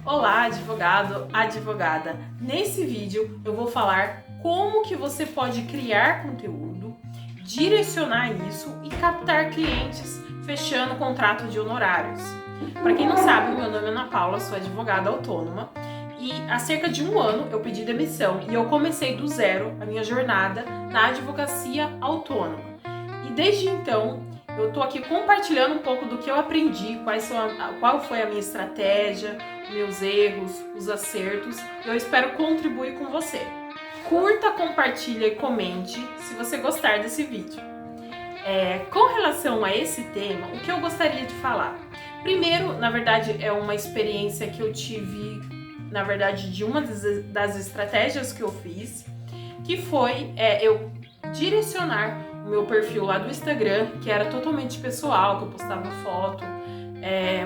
Olá, advogado, advogada! Nesse vídeo eu vou falar como que você pode criar conteúdo, direcionar isso e captar clientes fechando contrato de honorários. Para quem não sabe, meu nome é Ana Paula, sou advogada autônoma e há cerca de um ano eu pedi demissão e eu comecei do zero a minha jornada na advocacia autônoma. E desde então eu tô aqui compartilhando um pouco do que eu aprendi, qual foi a minha estratégia, meus erros, os acertos. Eu espero contribuir com você. Curta, compartilha e comente se você gostar desse vídeo. Com relação a esse tema, o que eu gostaria de falar? Primeiro, na verdade, é uma experiência que eu tive, na verdade, de uma das estratégias que eu fiz, que foi eu direcionar o meu perfil lá do Instagram, que era totalmente pessoal, que eu postava foto,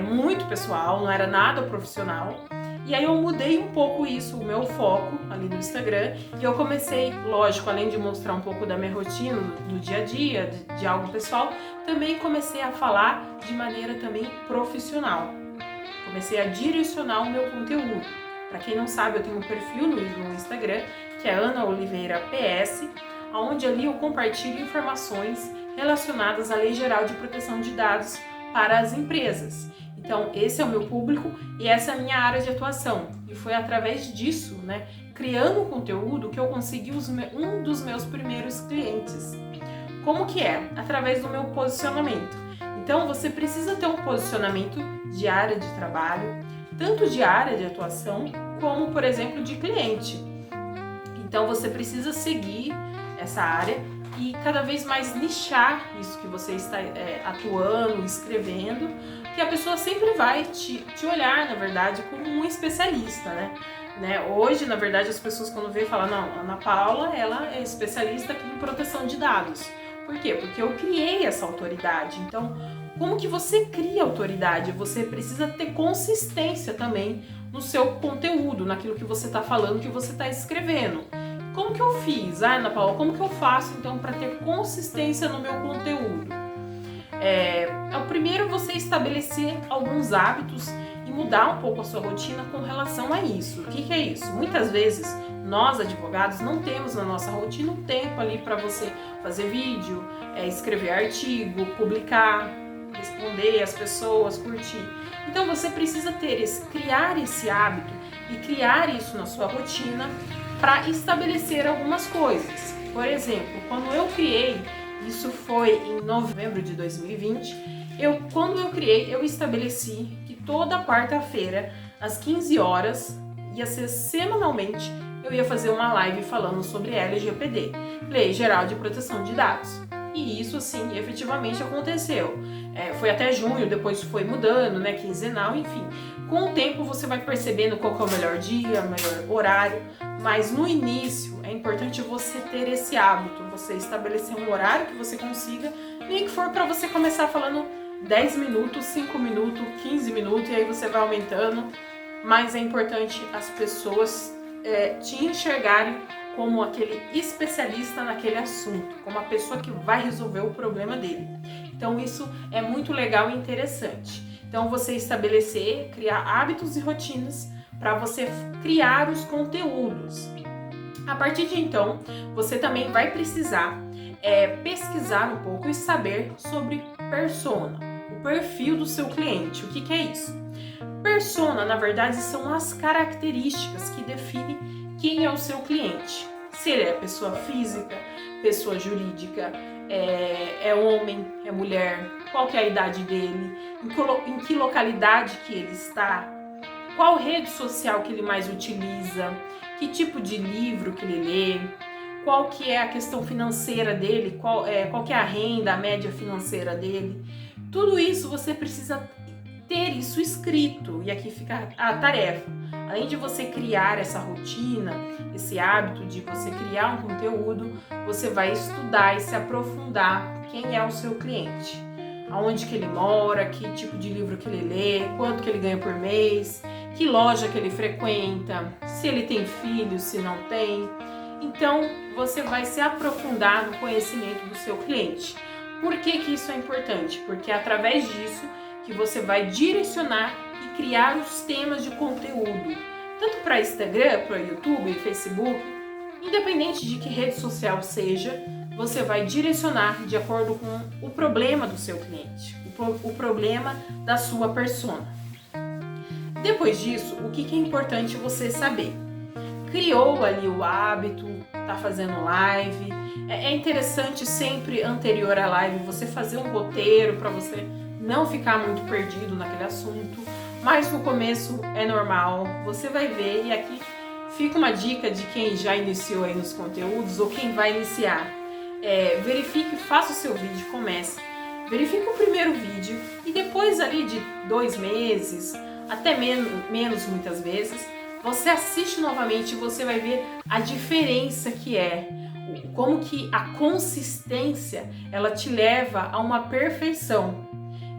muito pessoal, não era nada profissional. E aí eu mudei um pouco isso, o meu foco ali no Instagram, e eu comecei, lógico, além de mostrar um pouco da minha rotina, do dia a dia, de algo pessoal, também comecei a falar de maneira também profissional. Comecei a direcionar o meu conteúdo. Para quem não sabe, eu tenho um perfil no Instagram, que é Ana Oliveira PS, onde ali eu compartilho informações relacionadas à Lei Geral de Proteção de Dados para as empresas. Então, esse é o meu público e essa é a minha área de atuação. E foi através disso, criando conteúdo, que eu consegui um dos meus primeiros clientes. Como que é? Através do meu posicionamento. Então, você precisa ter um posicionamento de área de trabalho, tanto de área de atuação, como, por exemplo, de cliente. Então, você precisa seguir essa área e cada vez mais nichar isso que você está atuando, escrevendo, que a pessoa sempre vai te olhar, na verdade, como um especialista, Hoje, na verdade, as pessoas quando vêm falam, não, Ana Paula, ela é especialista aqui em proteção de dados. Por quê? Porque eu criei essa autoridade. Então, como que você cria autoridade? Você precisa ter consistência também no seu conteúdo, naquilo que você está falando, que você está escrevendo. Como que eu fiz, Ana Paula? Como que eu faço então para ter consistência no meu conteúdo? O primeiro você estabelecer alguns hábitos e mudar um pouco a sua rotina com relação a isso. O que é isso? Muitas vezes nós advogados não temos na nossa rotina um tempo ali para você fazer vídeo, escrever artigo, publicar, responder as pessoas, curtir. Então você precisa criar esse hábito e criar isso na sua rotina para estabelecer algumas coisas. Por exemplo, quando eu criei, isso foi em novembro de 2020, quando eu criei, eu estabeleci que toda quarta-feira, às 15 horas, ia ser semanalmente, eu ia fazer uma live falando sobre LGPD, Lei Geral de Proteção de Dados. E isso, assim, efetivamente aconteceu. Foi até junho, depois foi mudando, quinzenal, enfim. Com o tempo você vai percebendo qual que é o melhor dia, o melhor horário, mas no início é importante você ter esse hábito, você estabelecer um horário que você consiga, nem que for para você começar falando 10 minutos, 5 minutos, 15 minutos, e aí você vai aumentando, mas é importante as pessoas te enxergarem como aquele especialista naquele assunto, como a pessoa que vai resolver o problema dele. Então isso é muito legal e interessante. Então você estabelecer, criar hábitos e rotinas para você criar os conteúdos. A partir de então, você também vai precisar pesquisar um pouco e saber sobre persona, o perfil do seu cliente. O que é isso? Persona, na verdade, são as características que definem quem é o seu cliente. Se ele é pessoa física, pessoa jurídica, é homem, é mulher, qual que é a idade dele, em que localidade que ele está, qual rede social que ele mais utiliza, que tipo de livro que ele lê, qual que é a questão financeira dele, qual que é a renda, a média financeira dele. Tudo isso você precisa ter isso escrito, e aqui fica a tarefa. Além de você criar essa rotina, esse hábito de você criar um conteúdo, você vai estudar e se aprofundar quem é o seu cliente, aonde que ele mora, que tipo de livro que ele lê, quanto que ele ganha por mês, que loja que ele frequenta, se ele tem filhos, se não tem. Então, você vai se aprofundar no conhecimento do seu cliente. Por que isso é importante? Porque é através disso que você vai direcionar e criar os temas de conteúdo, tanto para Instagram, para YouTube, Facebook, independente de que rede social seja, você vai direcionar de acordo com o problema do seu cliente, o problema da sua persona. Depois disso, o que é importante você saber? Criou ali o hábito, tá fazendo live, é interessante sempre anterior à live você fazer um roteiro para você não ficar muito perdido naquele assunto, mas no começo é normal, você vai ver, e aqui fica uma dica de quem já iniciou aí nos conteúdos ou quem vai iniciar. Verifique, faça o seu vídeo, comece, verifique o primeiro vídeo e depois ali de 2 meses, até menos muitas vezes, você assiste novamente e você vai ver a diferença que é, como que a consistência ela te leva a uma perfeição.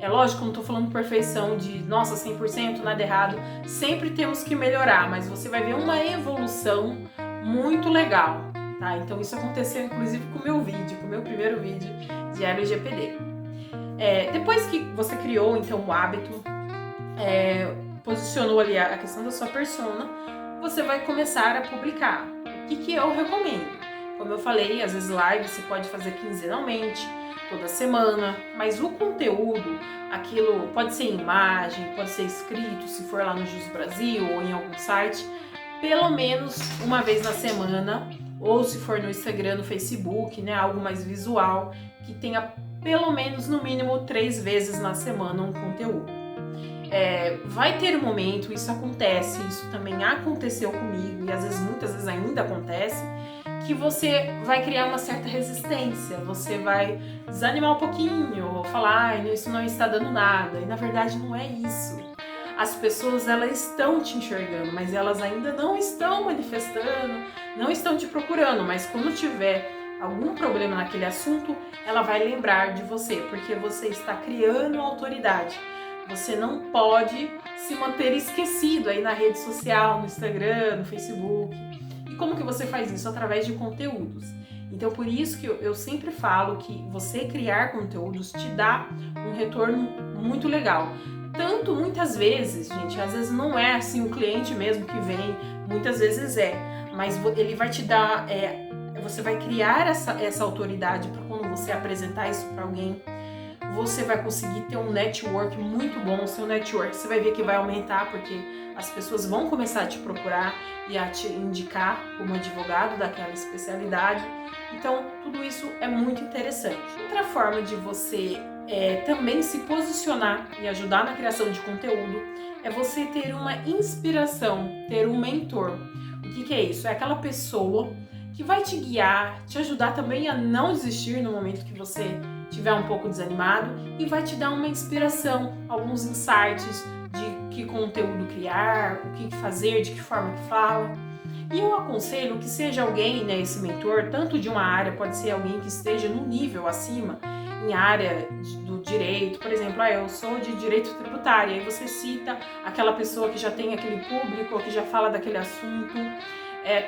É lógico que eu não estou falando perfeição de, nossa, 100%, nada errado, sempre temos que melhorar, mas você vai ver uma evolução muito legal, tá? Então isso aconteceu inclusive com o meu vídeo, com o meu primeiro vídeo de LGPD. Depois que você criou então o hábito, posicionou ali a questão da sua persona, você vai começar a publicar. O que eu recomendo? Como eu falei, às vezes live você pode fazer quinzenalmente, toda semana, mas o conteúdo, aquilo pode ser imagem, pode ser escrito, se for lá no Jus Brasil ou em algum site, pelo menos uma vez na semana, ou se for no Instagram, no Facebook, né, algo mais visual, que tenha pelo menos no mínimo 3 vezes na semana um conteúdo. Vai ter um momento, isso acontece, isso também aconteceu comigo e às vezes, muitas vezes ainda acontece, que você vai criar uma certa resistência, você vai desanimar um pouquinho, ou falar, isso não está dando nada, e na verdade não é isso. As pessoas, elas estão te enxergando, mas elas ainda não estão manifestando, não estão te procurando, mas quando tiver algum problema naquele assunto, ela vai lembrar de você, porque você está criando autoridade. Você não pode se manter esquecido aí na rede social, no Instagram, no Facebook. E como que você faz isso? Através de conteúdos. Então, por isso que eu sempre falo que você criar conteúdos te dá um retorno muito legal. Tanto, muitas vezes, gente, às vezes não é assim o cliente mesmo que vem, muitas vezes mas ele vai te dar, você vai criar essa autoridade para quando você apresentar isso para alguém, você vai conseguir ter um network muito bom. O seu network, você vai ver que vai aumentar, porque as pessoas vão começar a te procurar e a te indicar como advogado daquela especialidade. Então, tudo isso é muito interessante. Outra forma de você também se posicionar e ajudar na criação de conteúdo é você ter uma inspiração, ter um mentor. O que é isso? É aquela pessoa que vai te guiar, te ajudar também a não desistir no momento que você estiver um pouco desanimado e vai te dar uma inspiração, alguns insights de que conteúdo criar, o que fazer, de que forma que fala. E eu aconselho que seja alguém, né, esse mentor, tanto de uma área, pode ser alguém que esteja no nível acima, em área do direito, por exemplo, eu sou de direito tributário, aí você cita aquela pessoa que já tem aquele público, que já fala daquele assunto.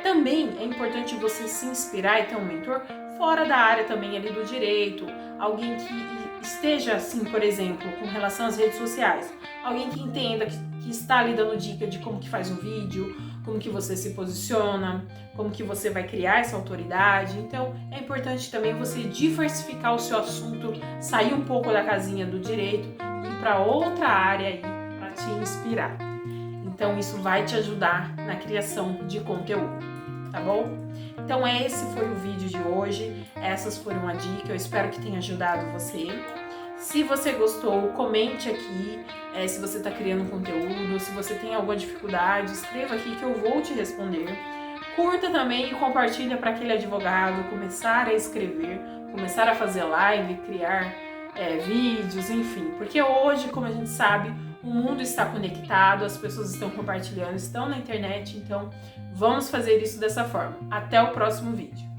Também é importante você se inspirar e ter um mentor fora da área também ali do direito, alguém que esteja assim, por exemplo, com relação às redes sociais, alguém que entenda, que está ali dando dica de como que faz um vídeo, como que você se posiciona, como que você vai criar essa autoridade. Então é importante também você diversificar o seu assunto, sair um pouco da casinha do direito e ir para outra área aí para te inspirar. Então isso vai te ajudar na criação de conteúdo, tá bom? Então esse foi o vídeo de hoje, essas foram a dica, eu espero que tenha ajudado você. Se você gostou, comente aqui se você está criando conteúdo, se você tem alguma dificuldade, escreva aqui que eu vou te responder. Curta também e compartilha para aquele advogado começar a escrever, começar a fazer live, criar vídeos, enfim. Porque hoje, como a gente sabe, o mundo está conectado, as pessoas estão compartilhando, estão na internet, então vamos fazer isso dessa forma. Até o próximo vídeo.